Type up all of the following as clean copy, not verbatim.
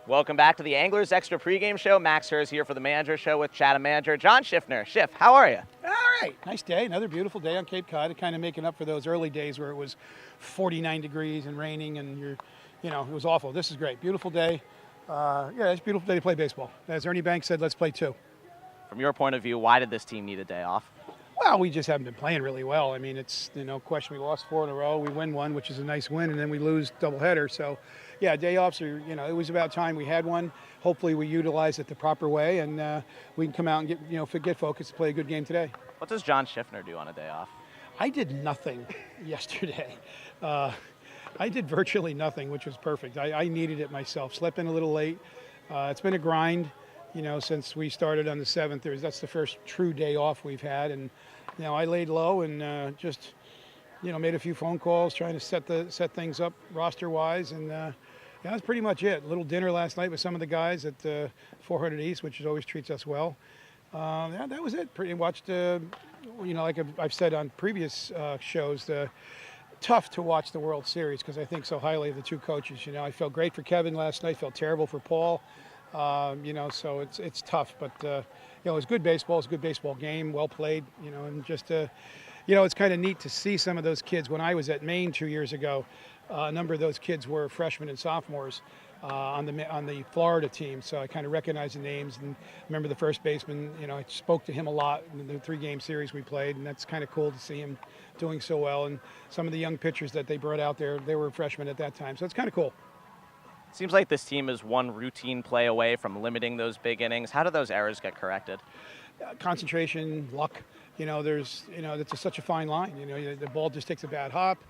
Welcome back to the Anglers Extra pregame show. Max Herz here for the Manager Show with Chatham manager John Schiffner. Schiff, how are you? All right, nice day, another beautiful day on Cape Cod, kind of making up for those early days where it was 49 degrees and raining and it was awful. This is great, beautiful day. Yeah, it's a beautiful day to play baseball. As Ernie Banks said, let's play two. From your point of view, why did this team need a day off? Well, we just haven't been playing really well. I mean, it's no question we lost 4 in a row. We win one, which is a nice win, and then we lose doubleheader. So, yeah, day offs are, it was about time we had one. Hopefully we utilize it the proper way, and we can come out and get focused to play a good game today. What does John Schiffner do on a day off? I did nothing yesterday. I did virtually nothing, which was perfect. I needed it myself. Slept in a little late. It's been a grind. Since we started on the 7th, that's the first true day off we've had. And, I laid low and just, made a few phone calls trying to set things up roster-wise. And that's pretty much it. A little dinner last night with some of the guys at 400 East, which always treats us well. That was it. Watched, like I've said on previous shows, tough to watch the World Series because I think so highly of the two coaches. I felt great for Kevin last night, felt terrible for Paul. So it's tough, but it was good baseball. It's a good baseball game, well played. And just it's kind of neat to see some of those kids. When I was at Maine 2 years ago, a number of those kids were freshmen and sophomores on the Florida team. So I kind of recognize the names and remember the first baseman. I spoke to him a lot in the 3-game series we played, and that's kind of cool to see him doing so well. And some of the young pitchers that they brought out there, they were freshmen at that time. So it's kind of cool. Seems like this team is one routine play away from limiting those big innings. How do those errors get corrected? Concentration, luck. It's such a fine line. The ball just takes a bad hop.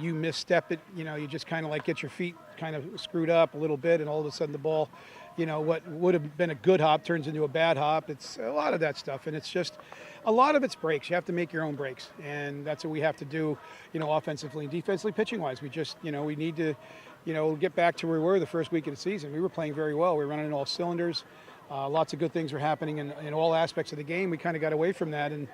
You misstep it. You just kind of like get your feet kind of screwed up a little bit, and all of a sudden the ball, what would have been a good hop turns into a bad hop. It's a lot of that stuff, and it's just a lot of it's breaks. You have to make your own breaks, and that's what we have to do. Offensively and defensively, pitching wise, we just we need to. Get back to where we were the first week of the season. We were playing very well. We were running in all cylinders. Lots of good things were happening in all aspects of the game. We kind of got away from that. And,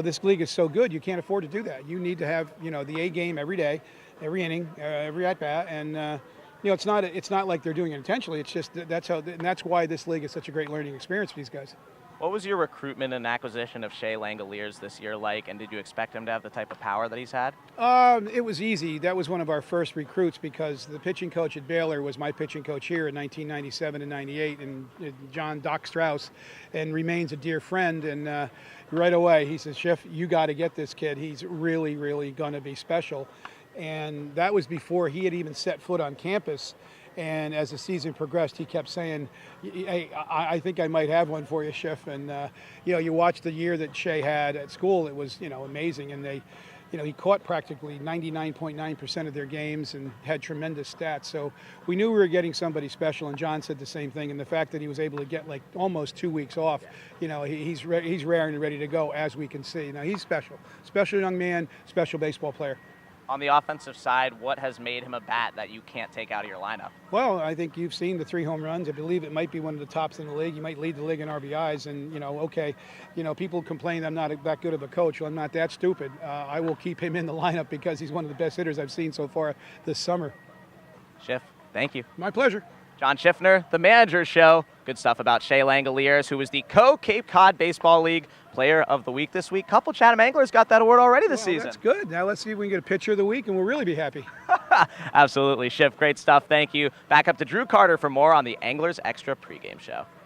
this league is so good, you can't afford to do that. You need to have, the A game every day, every inning, every at-bat. And, it's not like they're doing it intentionally. It's just that's why this league is such a great learning experience for these guys. What was your recruitment and acquisition of Shea Langoliers this year like, and did you expect him to have the type of power that he's had? It was easy. That was one of our first recruits because the pitching coach at Baylor was my pitching coach here in 1997 and 98, and John Doc Strauss, and remains a dear friend. And right away he says, Schiff, you got to get this kid. He's really, really going to be special. And that was before he had even set foot on campus. And as the season progressed, he kept saying, hey, I think I might have one for you, Schiff. And, you watch the year that Shea had at school, it was, amazing. And he caught practically 99.9% of their games and had tremendous stats. So we knew we were getting somebody special, and John said the same thing. And the fact that he was able to get like almost 2 weeks off, he's raring and ready to go, as we can see. Now, he's special young man, special baseball player. On the offensive side, what has made him a bat that you can't take out of your lineup? Well, I think you've seen the 3 home runs. I believe it might be one of the tops in the league. You might lead the league in RBIs. And, people complain I'm not that good of a coach. Well, I'm not that stupid. I will keep him in the lineup because he's one of the best hitters I've seen so far this summer. Schiff, thank you. My pleasure. John Schiffner, the Manager Show. Good stuff about Shea Langoliers, who was the co-Cape Cod Baseball League Player of the Week this week. Couple Chatham Anglers got that award already this season. That's good. Now let's see if we can get a pitcher of the week, and we'll really be happy. Absolutely. Schiff, great stuff. Thank you. Back up to Drew Carter for more on the Anglers Extra pregame show.